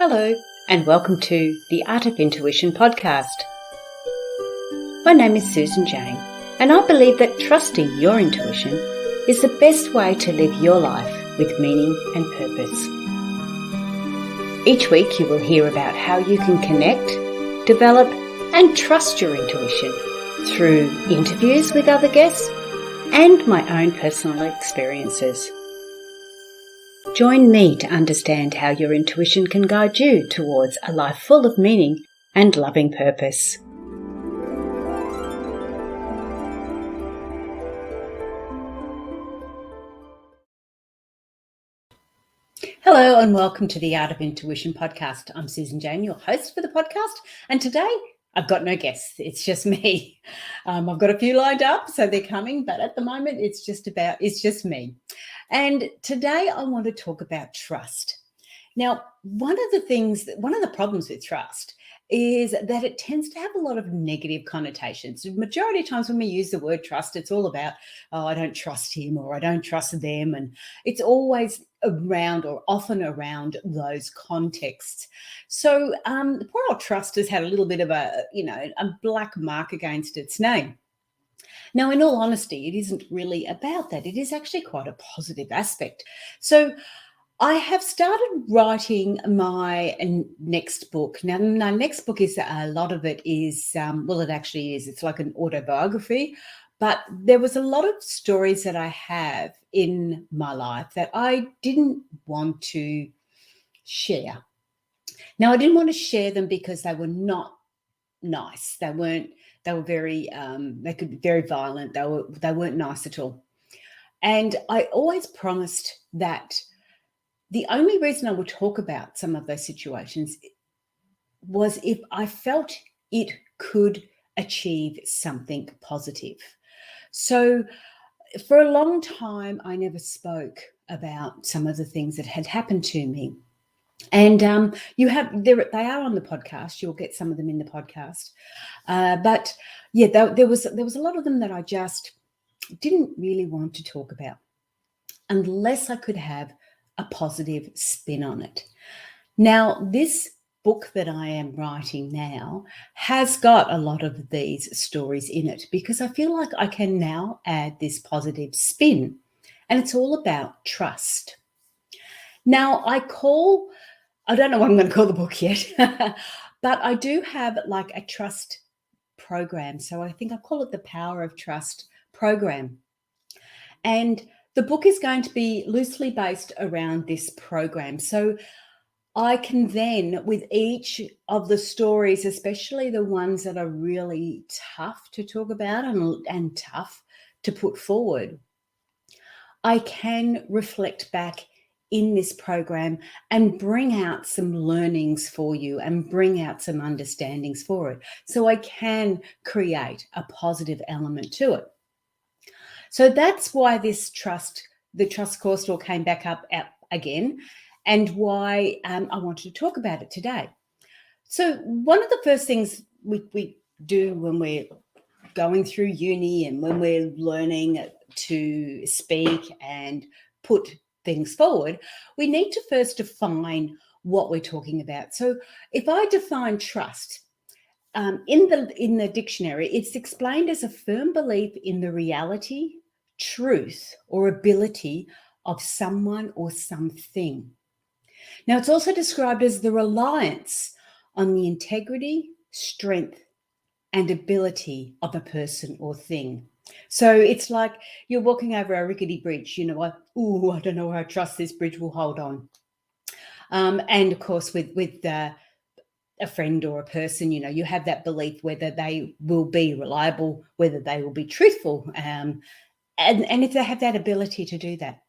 Hello, and welcome to the Art of Intuition podcast. My name is Susan Jane, and I believe that trusting your intuition is the best way to live your life with meaning and purpose. Each week you will hear about how you can connect, develop, and trust your intuition through interviews with other guests and my own personal experiences. Join me to understand how your intuition can guide you towards a life full of meaning and loving purpose. Hello and welcome to the Art of Intuition podcast. I'm Susan Jane, your host for the podcast, and today I've got no guests. It's just me. I've got a few lined up, so they're coming, but at the moment it's just me. And today I want to talk about trust. Now, one of the problems with trust is that it tends to have a lot of negative connotations. The majority of times when we use the word trust, it's all about, oh, I don't trust him or I don't trust them. And it's always around or often around those contexts. So the poor old trust has had a little bit of a black mark against its name. Now, in all honesty, it isn't really about that. It is actually quite a positive aspect. So I have started writing my next book. Now, my next book is a lot of it is, it actually is. It's like an autobiography. But there was a lot of stories that I have in my life that I didn't want to share. Now, I didn't want to share them because they were not nice. They were very, they could be very violent. They weren't nice at all. And I always promised that the only reason I would talk about some of those situations was if I felt it could achieve something positive. So for a long time, I never spoke about some of the things that had happened to me. And they are on the podcast. You'll get some of them in the podcast. But yeah, there was a lot of them that I just didn't really want to talk about unless I could have a positive spin on it. Now, this book that I am writing now has got a lot of these stories in it because I feel like I can now add this positive spin, and it's all about trust. Now, I don't know what I'm going to call the book yet, but I do have like a trust program. So I think I call it the Power of Trust program. And the book is going to be loosely based around this program. So I can then, with each of the stories, especially the ones that are really tough to talk about and tough to put forward, I can reflect back in this program and bring out some learnings for you and bring out some understandings for it. So I can create a positive element to it. So that's why the trust course all came back up again, and why I wanted to talk about it today. So one of the first things we do when we're going through uni and when we're learning to speak and put things forward, we need to first define what we're talking about. So if I define trust, in the dictionary, it's explained as a firm belief in the reality, truth, or ability of someone or something. Now, it's also described as the reliance on the integrity, strength, and ability of a person or thing. So it's like you're walking over a rickety bridge, I don't know how I trust this bridge will hold on. And of course, with a friend or a person, you have that belief whether they will be reliable, whether they will be truthful, and if they have that ability to do that.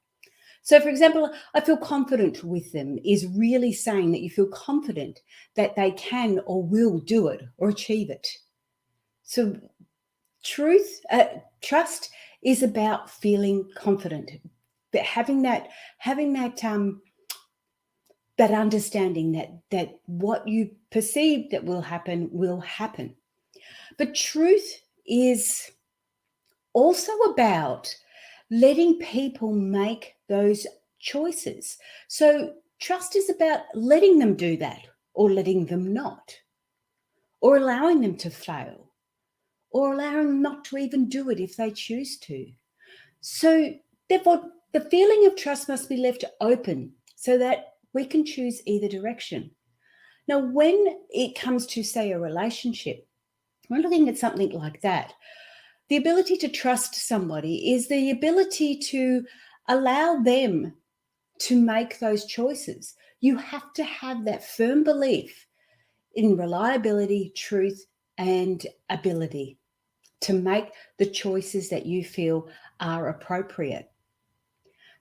So, for example, I feel confident with them is really saying that you feel confident that they can or will do it or achieve it. So trust is about feeling confident, but having that understanding that what you perceive that will happen. But truth is also about letting people make those choices. So Trust is about letting them do that or letting them not, or allowing them to fail, or allowing them not to even do it if they choose to. So therefore, the feeling of trust must be left open so that we can choose either direction. Now, when it comes to, say, a relationship, we're looking at something like that. The ability to trust somebody is the ability to allow them to make those choices. You have to have that firm belief in reliability, truth, and ability to make the choices that you feel are appropriate.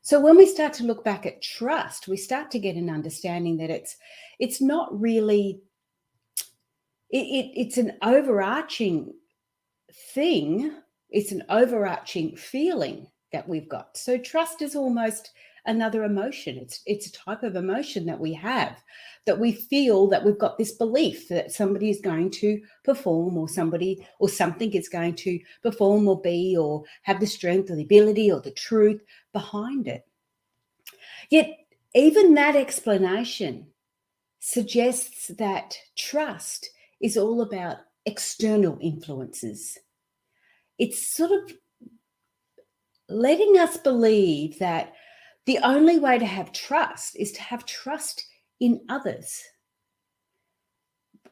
So when we start to look back at trust, we start to get an understanding that it's not really, it's an overarching thing, it's an overarching feeling that we've got. So trust is almost another emotion. It's a type of emotion that we have, that we feel that we've got this belief that somebody is going to perform, or somebody or something is going to perform or be, or have the strength or the ability or the truth behind it. Yet even that explanation suggests that trust is all about external influences. It's sort of letting us believe that the only way to have trust is to have trust in others.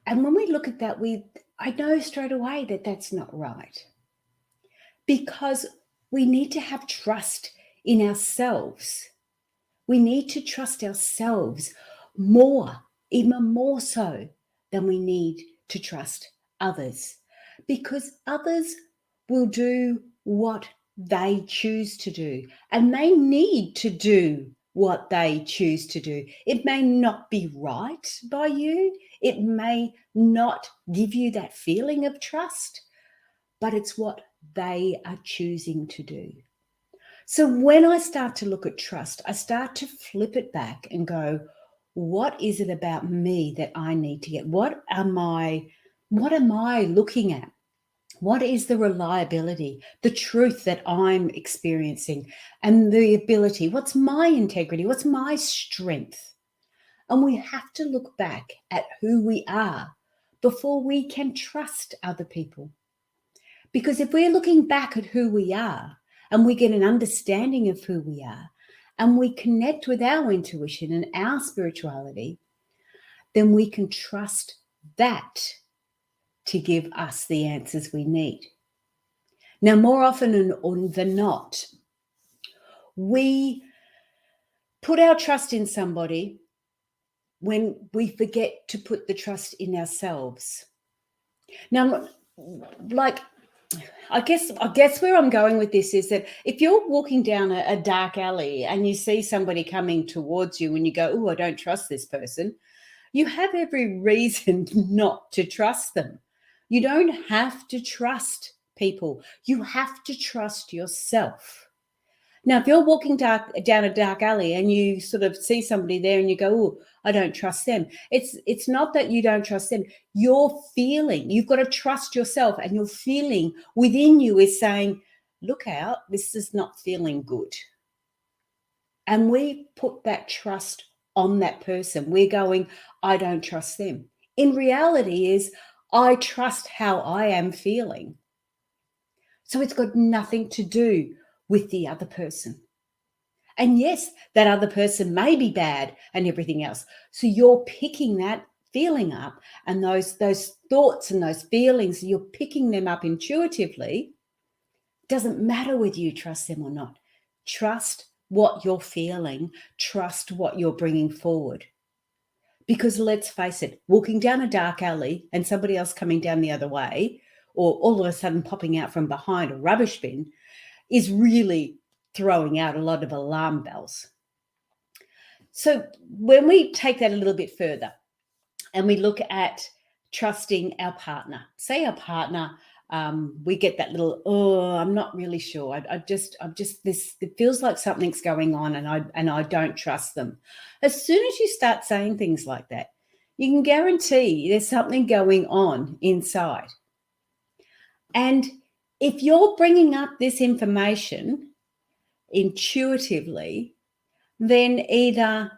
And when we look at that, I know straight away that that's not right, because we need to have trust in ourselves. We need to trust ourselves more, even more so than we need to trust others, because others will do what they choose to do, and they need to do what they choose to do. It may not be right by you. It may not give you that feeling of trust, but it's what they are choosing to do. So when I start to look at trust, I start to flip it back and go, what is it about me that I need to get? What am I looking at? What is the reliability, the truth that I'm experiencing, and the ability? What's my integrity? What's my strength? And we have to look back at who we are before we can trust other people. Because if we're looking back at who we are and we get an understanding of who we are and we connect with our intuition and our spirituality, then we can trust that to give us the answers we need. Now, more often than not, we put our trust in somebody when we forget to put the trust in ourselves. Now, like, I guess where I'm going with this is that if you're walking down a dark alley and you see somebody coming towards you and you go, oh, I don't trust this person, you have every reason not to trust them. You don't have to trust people. You have to trust yourself. Now, if you're walking down a dark alley and you sort of see somebody there and you go, oh, I don't trust them. It's not that you don't trust them. You're feeling, you've got to trust yourself, and your feeling within you is saying, look out, this is not feeling good. And we put that trust on that person. We're going, I don't trust them. In reality is, I trust how I am feeling. So it's got nothing to do with the other person. And yes, that other person may be bad and everything else. So you're picking that feeling up, and those thoughts and those feelings, you're picking them up intuitively. Doesn't matter whether you trust them or not. Trust what you're feeling. Trust what you're bringing forward. Because let's face it, walking down a dark alley and somebody else coming down the other way, or all of a sudden popping out from behind a rubbish bin, is really throwing out a lot of alarm bells. So when we take that a little bit further and we look at trusting our partner, say our partner, we get that little, oh, I'm not really sure. I'm just this, it feels like something's going on and I don't trust them. As soon as you start saying things like that, you can guarantee there's something going on inside. And if you're bringing up this information intuitively, then either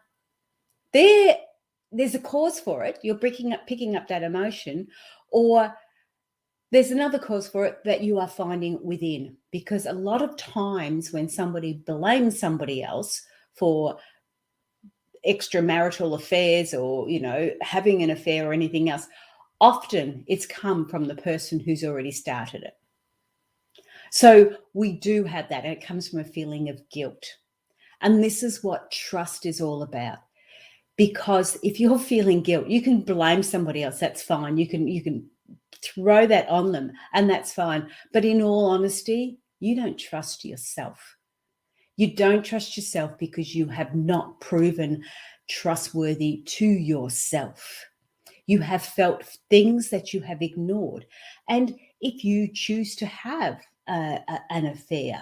there's a cause for it. You're picking up that emotion, or there's another cause for it that you are finding within. Because a lot of times when somebody blames somebody else for extramarital affairs, or, having an affair or anything else, often it's come from the person who's already started it. So we do have that, and it comes from a feeling of guilt. And this is what trust is all about. Because if you're feeling guilt, you can blame somebody else. That's fine. You can throw that on them, and that's fine. But in all honesty, you don't trust yourself. You don't trust yourself because you have not proven trustworthy to yourself. You have felt things that you have ignored. And if you choose to have an affair,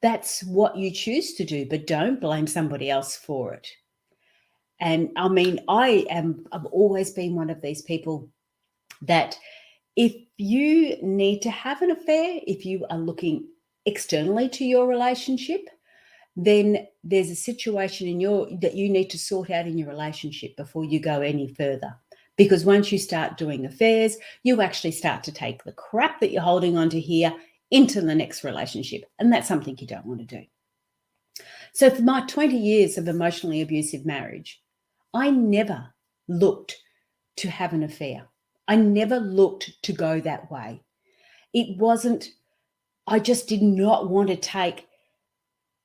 that's what you choose to do, but don't blame somebody else for it. And I mean, I've always been one of these people that if you need to have an affair, if you are looking externally to your relationship, then there's a situation that you need to sort out in your relationship before you go any further. Because once you start doing affairs, you actually start to take the crap that you're holding on to here into the next relationship. And that's something you don't want to do. So for my 20 years of emotionally abusive marriage, I never looked to have an affair. I never looked to go that way. I just did not want to take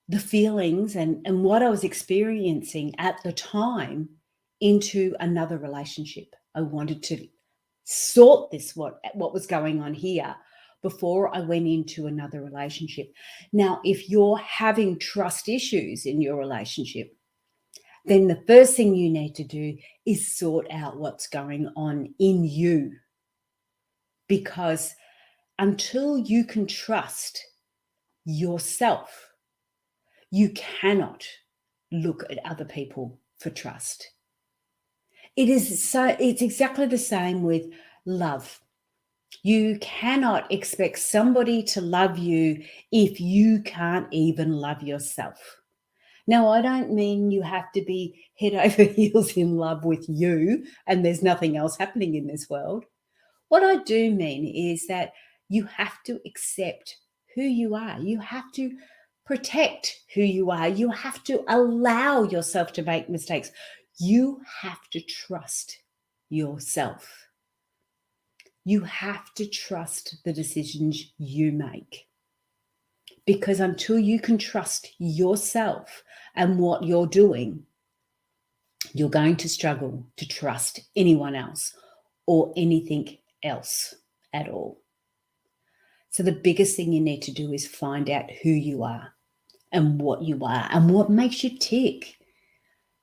the feelings and what I was experiencing at the time into another relationship. I wanted to sort what was going on here before I went into another relationship. Now, if you're having trust issues in your relationship, then the first thing you need to do is sort out what's going on in you. Because until you can trust yourself, you cannot look at other people for trust. It's exactly the same with love. You cannot expect somebody to love you if you can't even love yourself. Now, I don't mean you have to be head over heels in love with you and there's nothing else happening in this world. What I do mean is that you have to accept who you are. You have to protect who you are. You have to allow yourself to make mistakes. You have to trust yourself. You have to trust the decisions you make. Because until you can trust yourself and what you're doing, you're going to struggle to trust anyone else or anything else at all. So the biggest thing you need to do is find out who you are and what makes you tick.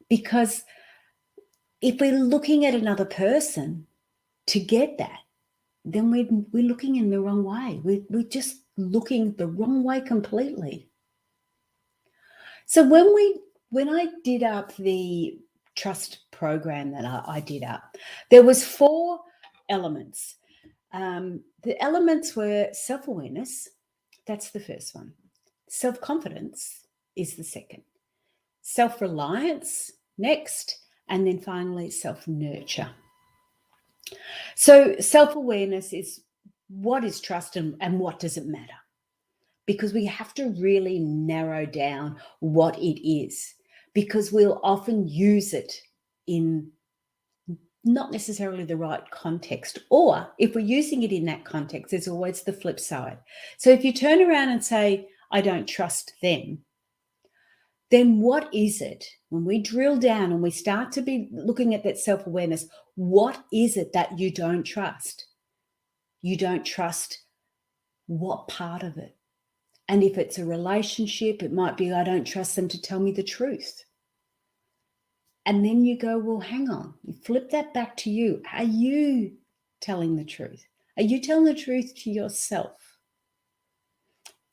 Because if we're looking at another person to get that, then we're looking in the wrong way. We're just looking the wrong way completely. So when I did up the trust program that I did up, there was 4 elements. The elements were self-awareness. That's the first one. Self-confidence is the second. Self-reliance next. And then finally, self-nurture. So self-awareness is what is trust and what does it matter? Because we have to really narrow down what it is, because we'll often use it in not necessarily the right context. Or if we're using it in that context, there's always the flip side. So if you turn around and say, I don't trust them, then what is it? When we drill down and we start to be looking at that self-awareness, what is it that you don't trust? You don't trust what part of it? And if it's a relationship, it might be, I don't trust them to tell me the truth. And then you go, well, hang on, you flip that back to you. Are you telling the truth? Are you telling the truth to yourself?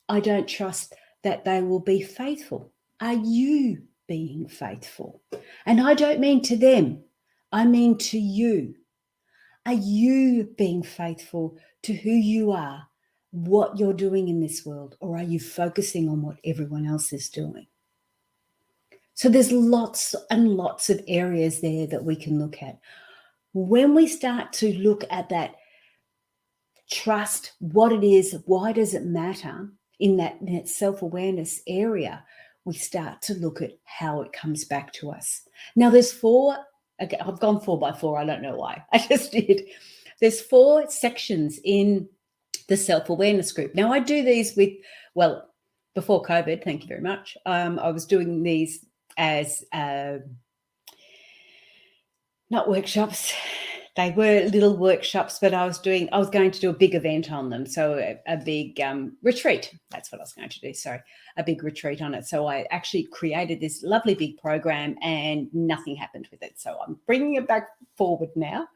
I don't trust that they will be faithful. Are you being faithful? And I don't mean to them, I mean to you. Are you being faithful to who you are, what you're doing in this world, or are you focusing on what everyone else is doing? So there's lots and lots of areas there that we can look at. When we start to look at that trust, what it is, why does it matter in that self-awareness area, we start to look at how it comes back to us. Now there's 4, okay, I've gone 4 by 4, I don't know why, I just did. There's 4 sections in the self-awareness group. Now I do these with, well, before COVID, thank you very much, I was doing these as not workshops, they were little workshops, but I was going to do a big event on them. So a big retreat, that's what I was going to do. Sorry, a big retreat on it. So I actually created this lovely big program and nothing happened with it. So I'm bringing it back forward now.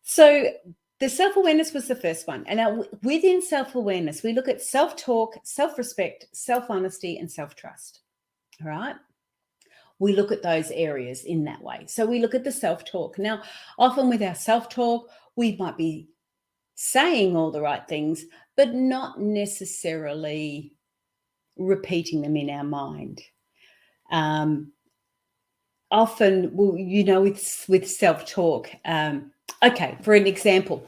So the self-awareness was the first one. And now within self-awareness, we look at self-talk, self-respect, self-honesty, and self-trust. All right. We look at those areas in that way. So we look at the self-talk. Now, often with our self-talk, we might be saying all the right things, but not necessarily repeating them in our mind. Often, well, you know, with self-talk, okay, for an example,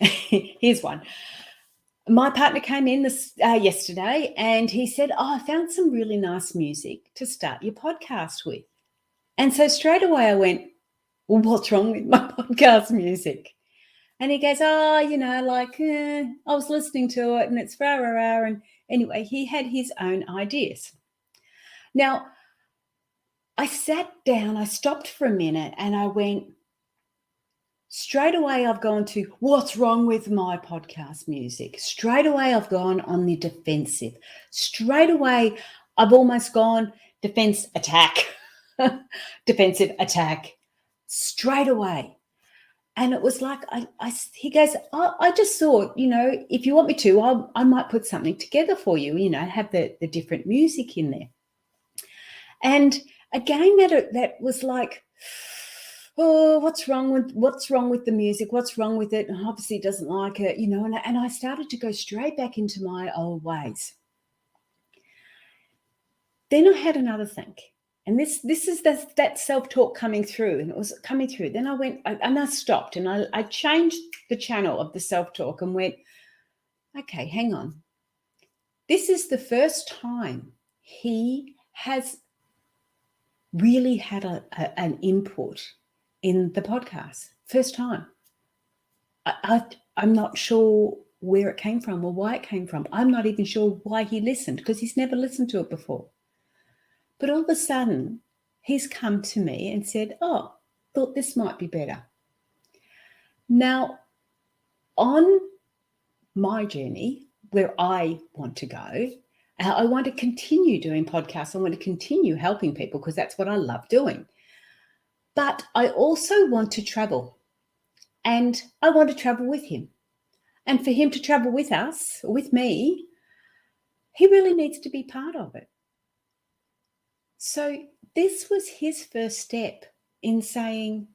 here's one. My partner came in yesterday and he said, I found some really nice music to start your podcast with. And so straight away I went, well, what's wrong with my podcast music? And he goes, I was listening to it and it's rah, rah, rah. And anyway, he had his own ideas. Now, I sat down, I stopped for a minute and I went, straight away I've gone to, what's wrong with my podcast music? Straight away I've gone on the defensive. Straight away I've almost gone defense attack, defensive attack, straight away. And it was like, he goes, I just thought, if you want me to, I might put something together for you, have the different music in there. And again, that was like, oh, what's wrong with the music? What's wrong with it? And obviously he doesn't like it, and I started to go straight back into my old ways. Then I had another think. And this is that self-talk coming through, and it was coming through. Then I went and I stopped and I changed the channel of the self-talk and went, okay, hang on. This is the first time he has really had an input in the podcast. First time. I'm not sure where it came from or why it came from. I'm not even sure why he listened because he's never listened to it before. But all of a sudden, he's come to me and said, oh, thought this might be better. Now, on my journey where I want to go, I want to continue doing podcasts. I want to continue helping people because that's what I love doing. But I also want to travel, and I want to travel with him. And for him to travel with us, with me, he really needs to be part of it. So this was his first step in saying,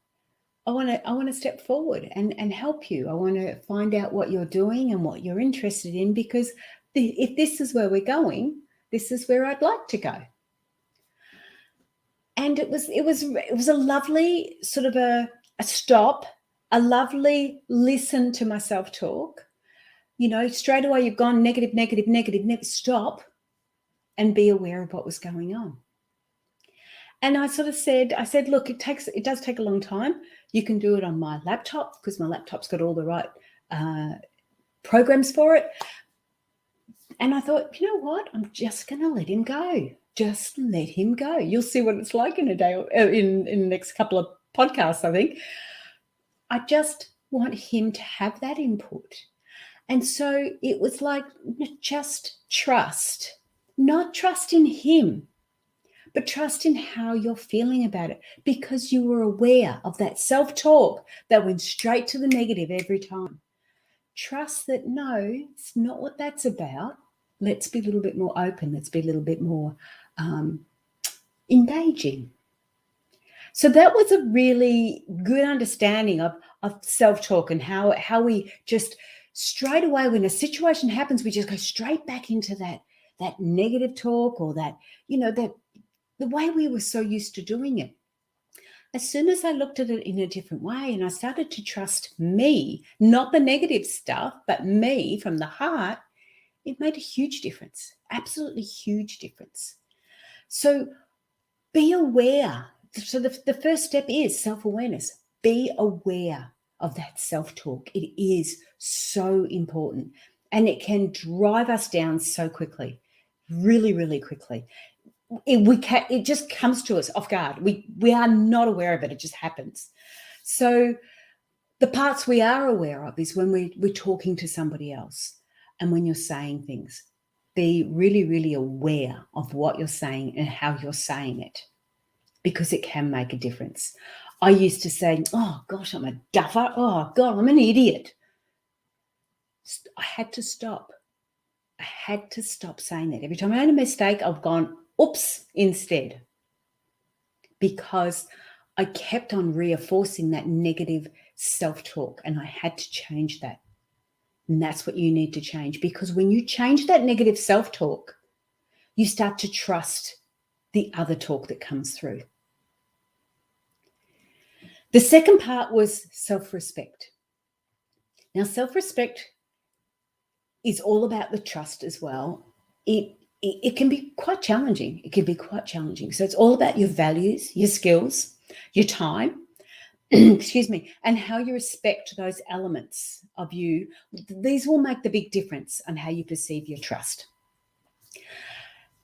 I want to step forward and help you. I want to find out what you're doing and what you're interested in, because if this is where we're going, this is where I'd like to go. And it was a lovely sort of a stop, a lovely listen to my self-talk. Straight away you've gone negative, stop and be aware of what was going on. And I said, look, it does take a long time. You can do it on my laptop because my laptop's got all the right programs for it. And I thought, you know what? I'm just going to let him go. Just let him go. You'll see what it's like in a day or in the next couple of podcasts, I think. I just want him to have that input. And so it was like, just trust, not trust in him, but trust in how you're feeling about it, because you were aware of that self-talk that went straight to the negative every time. Trust that, no, it's not what that's about. Let's be a little bit more open. Let's be a little bit more engaging. So that was a really good understanding of self-talk and how we just straight away when a situation happens, we just go straight back into that negative talk or that the way we were so used to doing it. As soon as I looked at it in a different way and I started to trust me, not the negative stuff, but me from the heart, it made a huge difference, absolutely huge difference. So be aware. So the first step is self-awareness. Be aware of that self-talk. It is so important, and it can drive us down so quickly, really, really quickly. It just comes to us off guard. We are not aware of it. It just happens. So the parts we are aware of is when we're talking to somebody else and when you're saying things. Be really, really aware of what you're saying and how you're saying it, because it can make a difference. I used to say, oh, gosh, I'm a duffer. Oh, God, I'm an idiot. I had to stop. I had to stop saying that. Every time I made a mistake, I've gone, oops, instead. Because I kept on reinforcing that negative self-talk, and I had to change that. And that's what you need to change, because when you change that negative self-talk, you start to trust the other talk that comes through. The second part was self-respect. Now, self-respect is all about the trust as well. It can be quite challenging. It can be quite challenging. So it's all about your values, your skills, your time, excuse me, and how you respect those elements of you. These will make the big difference on how you perceive your trust.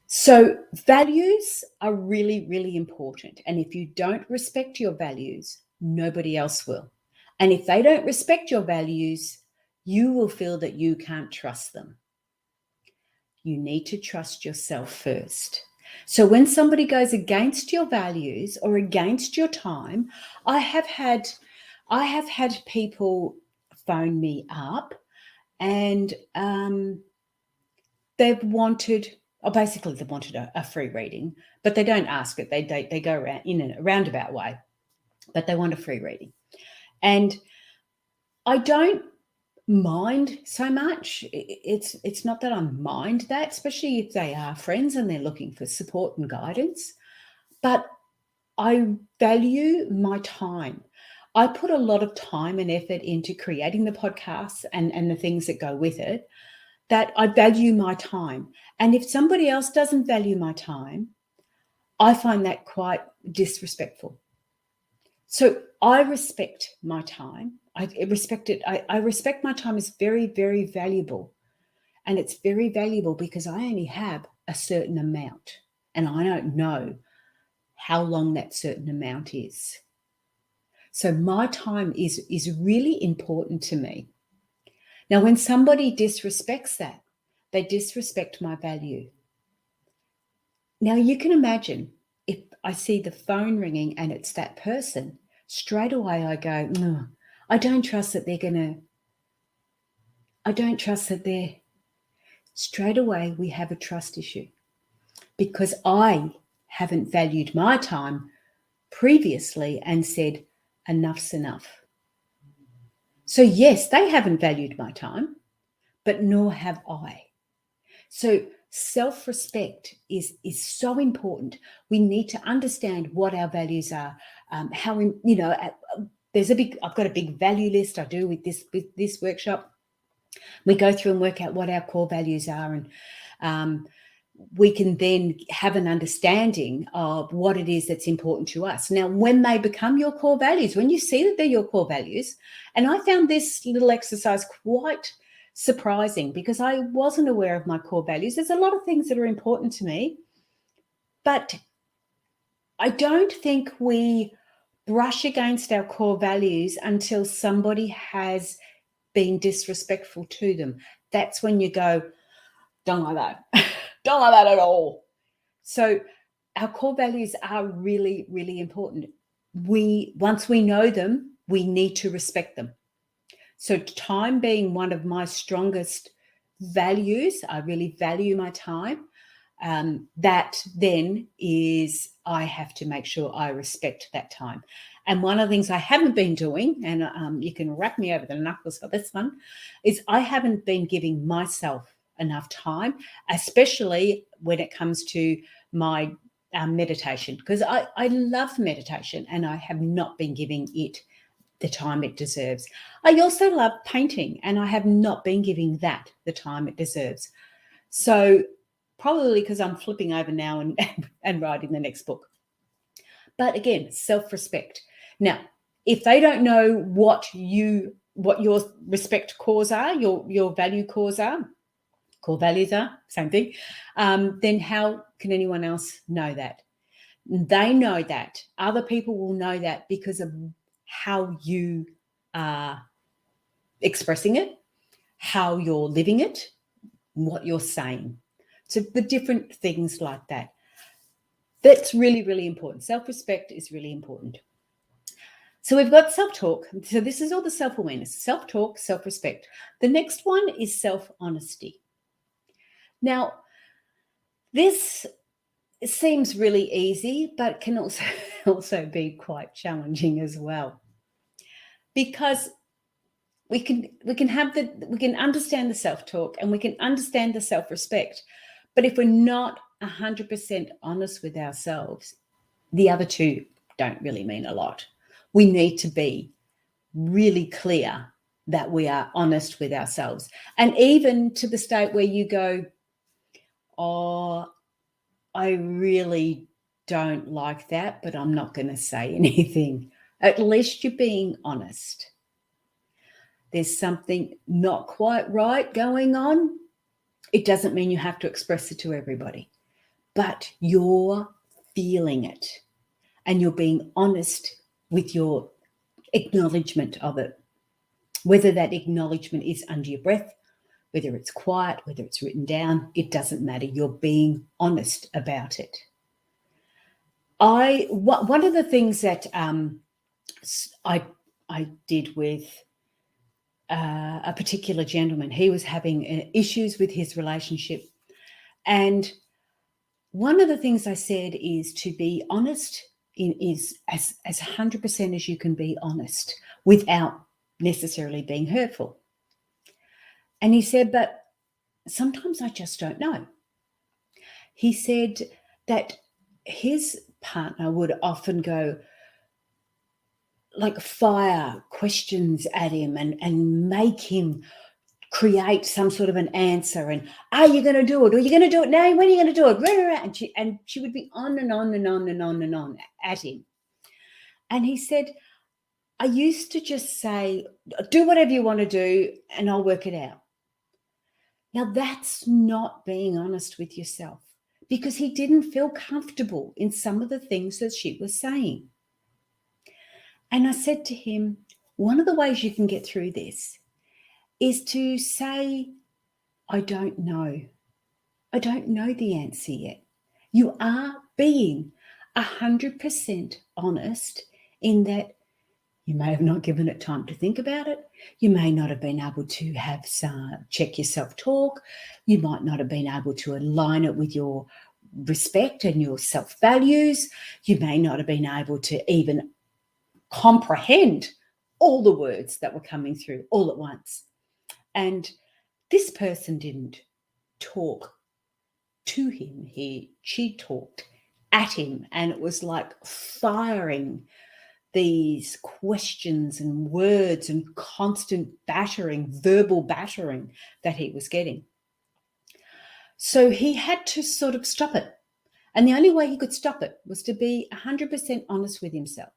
So values are really, really important. And if you don't respect your values, nobody else will. And if they don't respect your values, you will feel that you can't trust them. You need to trust yourself first. So when somebody goes against your values or against your time, I have had people phone me up and they've wanted a free reading, but they don't ask it. They go around in a roundabout way, but they want a free reading. And I don't mind so much. It's not that I mind that, especially if they are friends and they're looking for support and guidance, but I value my time. I put a lot of time and effort into creating the podcast and the things that go with it, that I value my time. And if somebody else doesn't value my time, I find that quite disrespectful. So I respect my time. I respect it. I respect my time is very, very valuable. And it's very valuable because I only have a certain amount and I don't know how long that certain amount is. So my time is really important to me. Now, when somebody disrespects that, they disrespect my value. Now, you can imagine if I see the phone ringing and it's that person, straight away I go, no, I don't trust that straight away we have a trust issue because I haven't valued my time previously and said, enough's enough. So yes, they haven't valued my time, but nor have I. So self-respect is so important. We need to understand what our values are, I've got a big value list I do with this workshop. We go through and work out what our core values are, and we can then have an understanding of what it is that's important to us. Now, when they become your core values, when you see that they're your core values, and I found this little exercise quite surprising because I wasn't aware of my core values. There's a lot of things that are important to me, but I don't think we brush against our core values until somebody has been disrespectful to them. That's when you go, don't like that. Don't like that at all. So our core values are really, really important. Once we know them, we need to respect them. So time being one of my strongest values, I really value my time. That then is I have to make sure I respect that time. And one of the things I haven't been doing, and you can wrap me over the knuckles for this one, is I haven't been giving myself enough time, especially when it comes to my meditation, because I love meditation and I have not been giving it the time it deserves. I also love painting and I have not been giving that the time it deserves. So probably because I'm flipping over now and writing the next book. But again, self-respect. Now, if they don't know what your respect cores are, your value cores are, core values are, same thing, then how can anyone else know that? They know that. Other people will know that because of how you are expressing it, how you're living it, what you're saying. So the different things like that. That's really, really important. Self-respect is really important. So we've got self-talk. So this is all the self-awareness, self-talk, self-respect. The next one is self-honesty. Now, this seems really easy, but can also be quite challenging as well. Because we can understand the self-talk and we can understand the self-respect, but if we're not 100% honest with ourselves, the other two don't really mean a lot. We need to be really clear that we are honest with ourselves, and even to the state where you go, oh, I really don't like that, but I'm not going to say anything. At least you're being honest. There's something not quite right going on. It doesn't mean you have to express it to everybody, but you're feeling it and you're being honest with your acknowledgement of it. Whether that acknowledgement is under your breath, whether it's quiet, whether it's written down, it doesn't matter. You're being honest about it. One of the things that I did with a particular gentleman, he was having issues with his relationship, and one of the things I said is to be honest is as 100% as you can be honest without necessarily being hurtful. And he said, but sometimes I just don't know. He said that his partner would often go like fire questions at him and make him create some sort of an answer, and are you going to do it? Are you going to do it now? When are you going to do it? And she would be on and on and on and on and on at him. And he said, I used to just say, do whatever you want to do and I'll work it out. Now that's not being honest with yourself, because he didn't feel comfortable in some of the things that she was saying. And I said to him, one of the ways you can get through this is to say, I don't know. I don't know the answer yet. You are being 100% honest in that you may have not given it time to think about it. You may not have been able to have check your self-talk. You might not have been able to align it with your respect and your self-values. You may not have been able to even comprehend all the words that were coming through all at once. And this person didn't talk to him. She talked at him, and it was like firing these questions and words and constant battering, verbal battering that he was getting. So he had to sort of stop it. And the only way he could stop it was to be 100% honest with himself.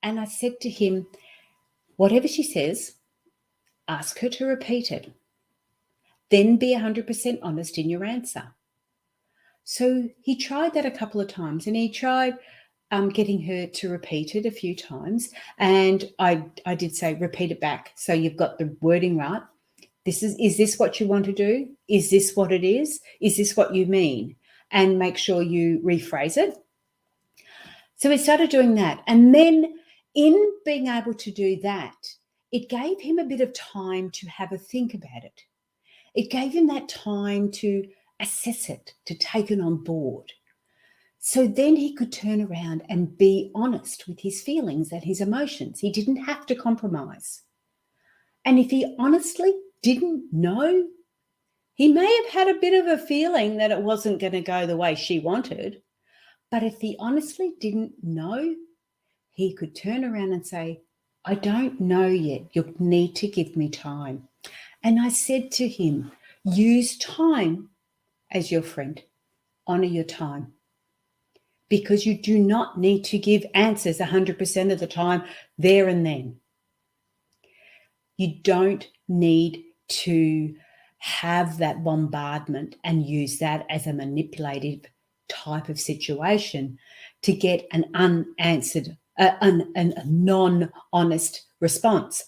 And I said to him, whatever she says, ask her to repeat it. Then be 100% honest in your answer. So he tried that a couple of times, and he tried getting her to repeat it a few times. And I did say, repeat it back so you've got the wording right. Is this what you want to do? Is this what it is? Is this what you mean? And make sure you rephrase it. So we started doing that. And then in being able to do that, it gave him a bit of time to have a think about it. It gave him that time to assess it, to take it on board. So then he could turn around and be honest with his feelings and his emotions. He didn't have to compromise. And if he honestly didn't know, he may have had a bit of a feeling that it wasn't going to go the way she wanted, But if he honestly didn't know, he could turn around and say, I don't know yet. You'll need to give me time. And I said to him, use time as your friend. Honor your time. Because you do not need to give answers 100% of the time there and then. You don't need to have that bombardment and use that as a manipulative type of situation to get an unanswered, a non-honest response.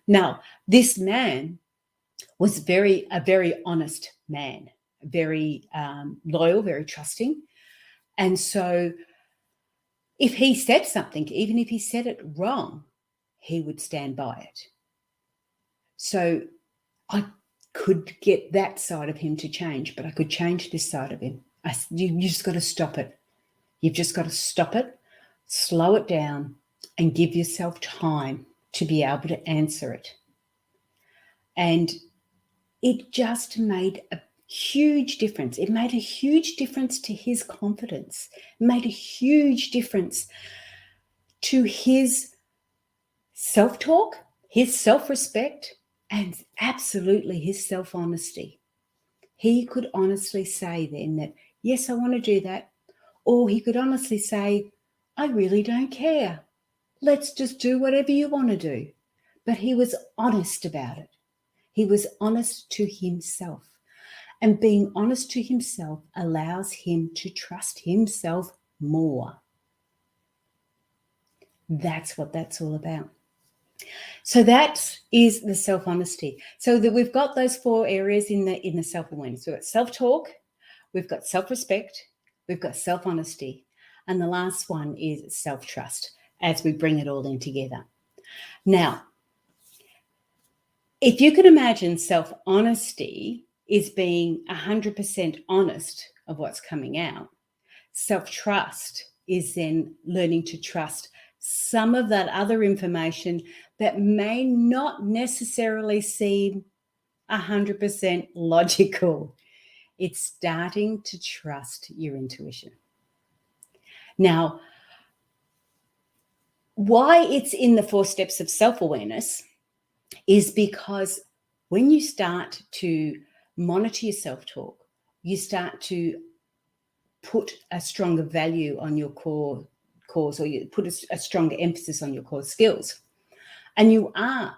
Now, this man was a very honest man, very loyal, very trusting. And so if he said something, even if he said it wrong, he would stand by it. So I could get that side of him to change, but I could change this side of him. You just got to stop it. You've just got to stop it, slow it down, and give yourself time to be able to answer it. And it just made a huge difference. It made a huge difference to his confidence. It made a huge difference to his self-talk, his self-respect, and absolutely his self-honesty. He could honestly say then that, yes, I want to do that. Or he could honestly say, I really don't care. Let's just do whatever you want to do. But he was honest about it. He was honest to himself. And being honest to himself allows him to trust himself more. That's what that's all about. So that is the self-honesty. So that we've got those 4 areas in the self-awareness. We've got self-talk, we've got self-respect, we've got self-honesty, and the last one is self-trust as we bring it all in together. Now, if you can imagine self-honesty is being 100% honest of what's coming out, self-trust is then learning to trust some of that other information that may not necessarily seem 100% logical. It's starting to trust your intuition. Now, why it's in the 4 steps of self-awareness is because when you start to monitor your self-talk, you start to put a stronger value on your core cause, or you put a stronger emphasis on your core skills, and you are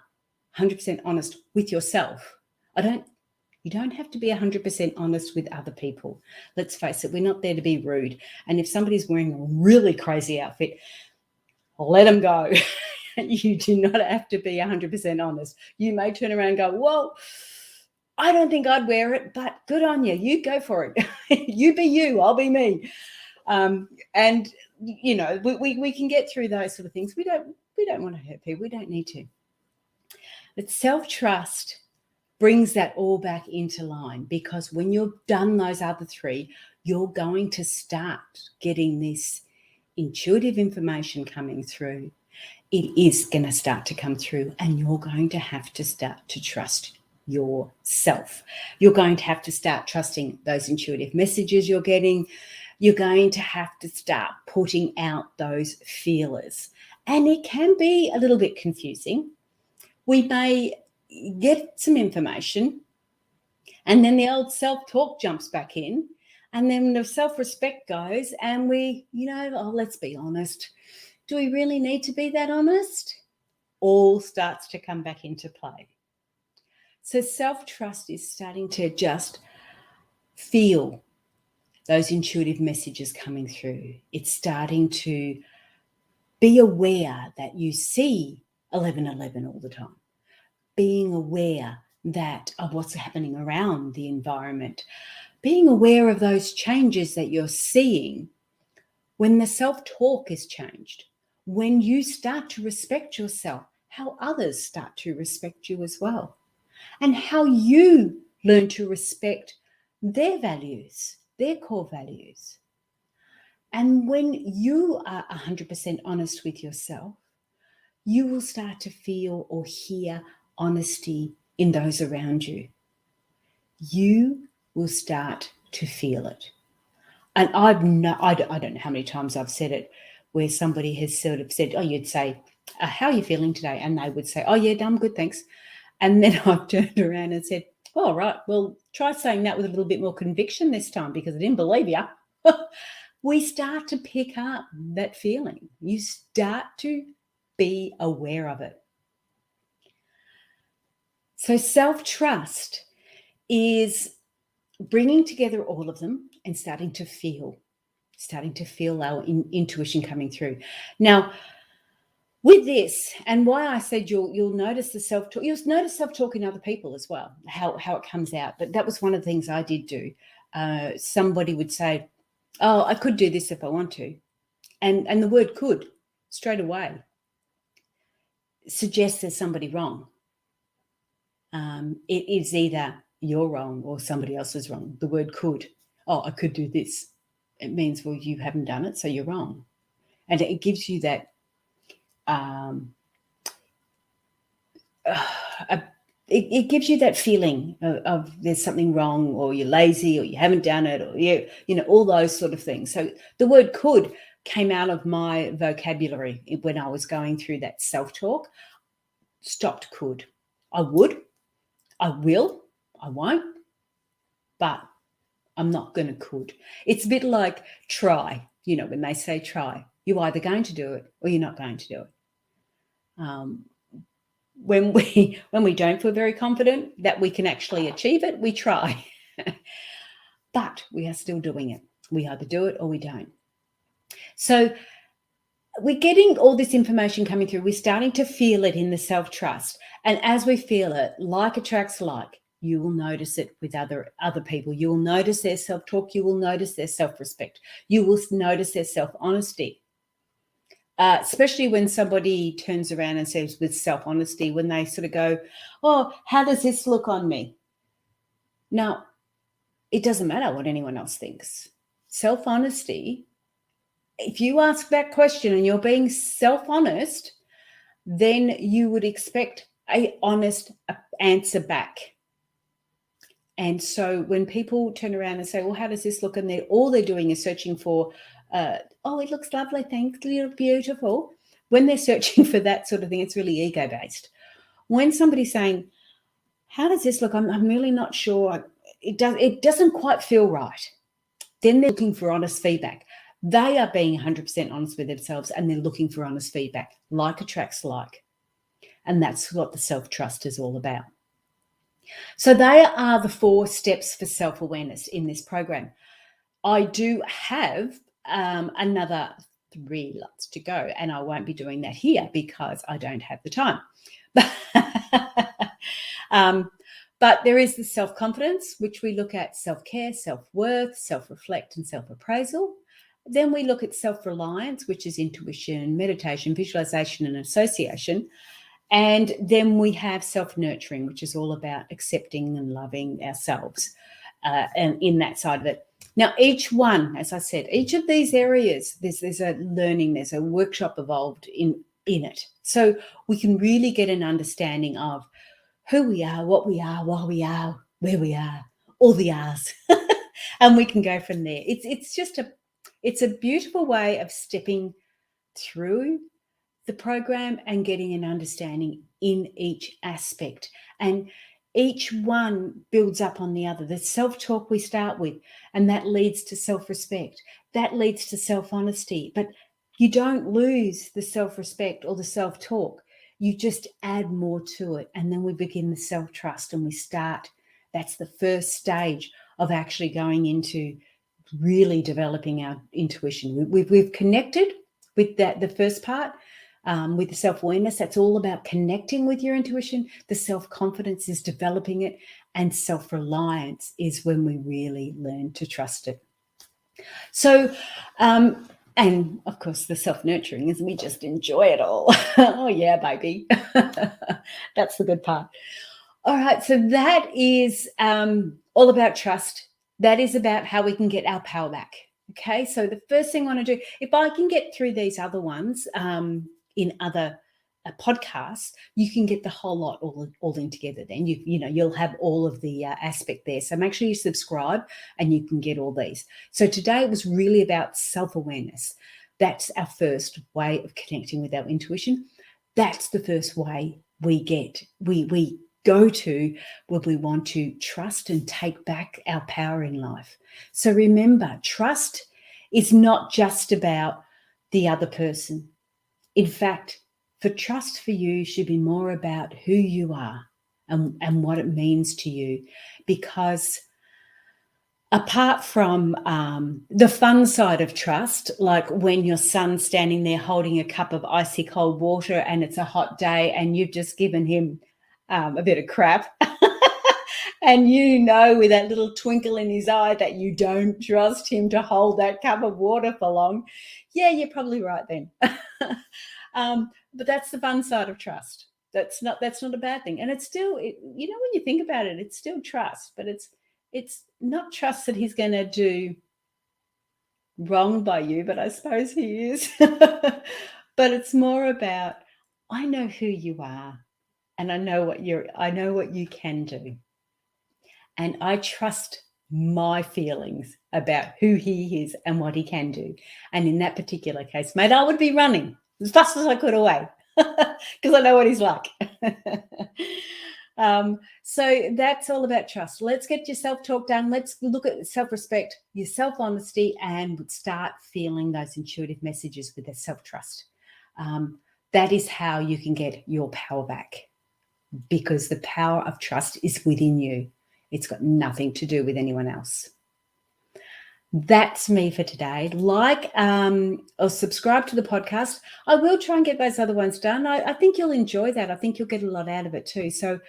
100% honest with yourself. You don't have to be 100% honest with other people. Let's face it, we're not there to be rude. And if somebody's wearing a really crazy outfit, let them go. You do not have to be 100% honest. You may turn around and go, well, I don't think I'd wear it, but good on you. You go for it. You be you, I'll be me. And, you know, we can get through those sort of things. We don't want to hurt people. We don't need to. But self-trust brings that all back into line, because when you've done those other 3, you're going to start getting this intuitive information coming through. It is going to start to come through, and you're going to have to start to trust yourself. You're going to have to start trusting those intuitive messages you're getting. You're going to have to start putting out those feelers. And it can be a little bit confusing. We may get some information, and then the old self-talk jumps back in, and then the self-respect goes, and we, let's be honest. Do we really need to be that honest? All starts to come back into play. So self-trust is starting to just feel those intuitive messages coming through. It's starting to be aware that you see 11:11 all the time. Being aware of what's happening around the environment. Being aware of those changes that you're seeing when the self-talk is changed. When you start to respect yourself, how others start to respect you as well. And how you learn to respect their values, their core values. And when you are 100% honest with yourself, you will start to feel or hear honesty in those around you. You will start to feel it. And I don't know how many times I've said it, where somebody has sort of said, oh, you'd say, how are you feeling today? And they would say, oh, yeah, I'm good, thanks. And then I've turned around and said, oh, right, well, try saying that with a little bit more conviction this time because I didn't believe you. We start to pick up that feeling. You start to be aware of it. So self-trust is bringing together all of them and starting to feel our intuition coming through. Now, with this, and why I said you'll notice the self-talk, you'll notice self-talk in other people as well, how it comes out. But that was one of the things I did do. Somebody would say, oh, I could do this if I want to. And the word could straight away suggests there's somebody wrong. It is either you're wrong or somebody else is wrong. The word could. Oh, I could do this. It means, well, you haven't done it, so you're wrong. And it gives you that it gives you that feeling of there's something wrong, or you're lazy, or you haven't done it, or you know, all those sort of things. So the word could came out of my vocabulary when I was going through that self-talk. Stopped could. I would, I will, I won't, but I'm not going to could. It's a bit like try. You know, when they say try, you're either going to do it or you're not going to do it. When we don't feel very confident that we can actually achieve it, we try. But we are still doing it. We either do it or we don't. So we're getting all this information coming through. We're starting to feel it in the self-trust. And as we feel it, like attracts like, you will notice it with other people. You will notice their self-talk. You will notice their self-respect. You will notice their self-honesty. Especially when somebody turns around and says with self-honesty, when they sort of go, oh, how does this look on me? Now, it doesn't matter what anyone else thinks. Self-honesty, if you ask that question and you're being self-honest, then you would expect an honest answer back. And so when people turn around and say, well, how does this look? And all they're doing is searching for, oh, it looks lovely, thanks, you look beautiful. When they're searching for that sort of thing, it's really ego-based. When somebody's saying, how does this look? I'm really not sure. It doesn't quite feel right. Then they're looking for honest feedback. They are being 100% honest with themselves, and they're looking for honest feedback. Like attracts like. And that's what the self-trust is all about. So they are the 4 steps for self-awareness in this program. I do have another 3 lots to go, and I won't be doing that here because I don't have the time. But there is the self-confidence, which we look at self-care, self-worth, self-reflect, and self-appraisal. Then we look at self-reliance, which is intuition, meditation, visualization, and association. And then we have self-nurturing, which is all about accepting and loving ourselves, and in that side of it. Now, each one, as I said, each of these areas, there's a learning, there's a workshop involved in it. So we can really get an understanding of who we are, what we are, why we are, where we are, all the R's. And we can go from there. It's a beautiful way of stepping through the program and getting an understanding in each aspect. And each one builds up on the other. The self-talk we start with, and that leads to self-respect. That leads to self-honesty. But you don't lose the self-respect or the self-talk. You just add more to it. And then we begin the self-trust, and we start. That's the first stage of actually going into really developing our intuition. We've connected with that, the first part. With the self-awareness, that's all about connecting with your intuition. The self-confidence is developing it, and self-reliance is when we really learn to trust it. So, and of course, the self-nurturing is we just enjoy it all. Oh, yeah, baby. That's the good part. All right, so that is all about trust. That is about how we can get our power back. Okay, so the first thing I want to do, if I can get through these other ones, in other a podcast, you can get the whole lot all in together. Then you'll have all of the aspect there. So make sure you subscribe, and you can get all these. So today it was really about self-awareness. That's our first way of connecting with our intuition. That's the first way we go to when we want to trust and take back our power in life. So remember, trust is not just about the other person. In fact, for trust for you should be more about who you are and what it means to you. Because apart from the fun side of trust, like when your son's standing there holding a cup of icy cold water and it's a hot day and you've just given him a bit of crap and with that little twinkle in his eye that you don't trust him to hold that cup of water for long, yeah, you're probably right then. But that's the fun side of trust. That's not a bad thing. And it's still, when you think about it, it's still trust, but it's not trust that he's going to do wrong by you, but I suppose he is. But it's more about, I know who you are, and I know what you can do. And I trust my feelings about who he is and what he can do. And in that particular case, mate, I would be running as fast as I could away because I know what he's like. So that's all about trust. Let's get your self-talk done. Let's look at self-respect, your self-honesty, and start feeling those intuitive messages with their self-trust. That is how you can get your power back, because the power of trust is within you. It's got nothing to do with anyone else. That's me for today. Or subscribe to the podcast. I will try and get those other ones done. I think you'll enjoy that. I think you'll get a lot out of it too. So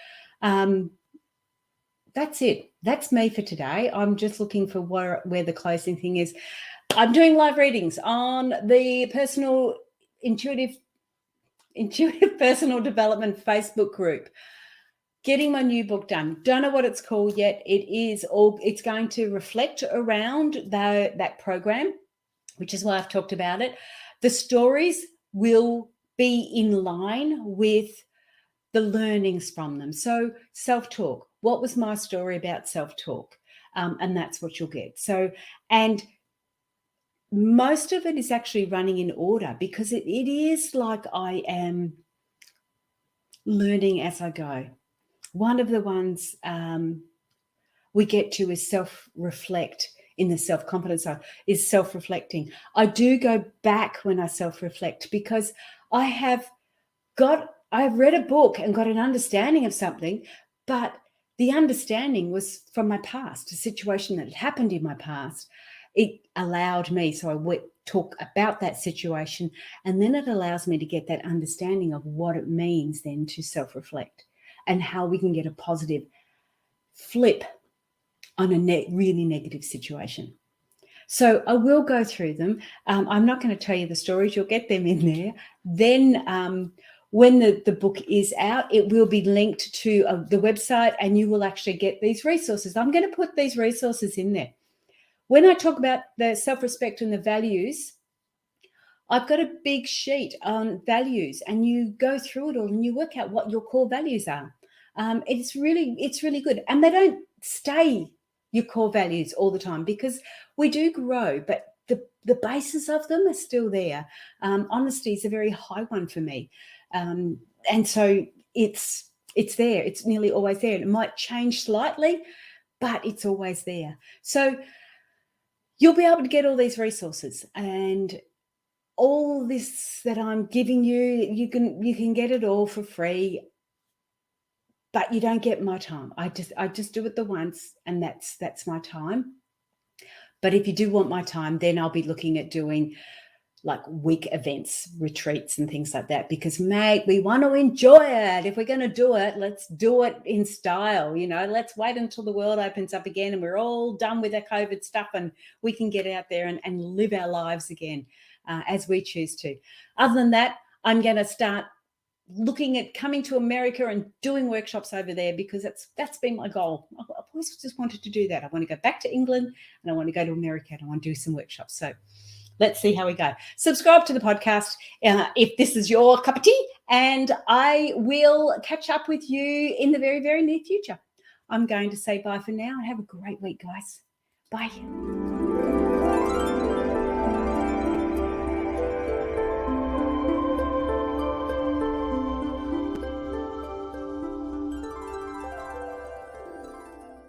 that's it. That's me for today. I'm just looking for where the closing thing is. I'm doing live readings on the personal intuitive personal development Facebook group. Getting my new book done. Don't know what it's called yet. It's going to reflect around that program, which is why I've talked about it. The stories will be in line with the learnings from them. So self-talk. What was my story about self-talk? And that's what you'll get. So, and most of it is actually running in order, because it is like I am learning as I go. One of the ones we get to is self-reflect in the self-confidence side, is self-reflecting. I do go back when I self-reflect, because I've read a book and got an understanding of something, but the understanding was from my past, a situation that had happened in my past. It allowed me, so I talk about that situation, and then it allows me to get that understanding of what it means then to self-reflect, and how we can get a positive flip on a really negative situation. So I will go through them. I'm not going to tell you the stories. You'll get them in there. Then when the book is out, it will be linked to the website, and you will actually get these resources. I'm going to put these resources in there. When I talk about the self-respect and the values, I've got a big sheet on values, and you go through it all and you work out what your core values are. It's really good. And they don't stay your core values all the time, because we do grow, but the basis of them are still there. Honesty is a very high one for me. And so it's there. It's nearly always there. It might change slightly, but it's always there. So you'll be able to get all these resources, and all this that I'm giving you, you can get it all for free, but you don't get my time. I just do it the once, and that's my time. But if you do want my time, then I'll be looking at doing like week events, retreats and things like that, because mate, we want to enjoy it. If we're going to do it, let's do it in style. Let's wait until the world opens up again and we're all done with the COVID stuff, and we can get out there and live our lives again as we choose to. Other than that, I'm going to start looking at coming to America and doing workshops over there, because that's been my goal. I've always just wanted to do that. I want to go back to England, and I want to go to America, and I want to do some workshops. So let's see how we go. Subscribe to the podcast if this is your cup of tea, and I will catch up with you in the very, very near future. I'm going to say bye for now and have a great week, guys. Bye.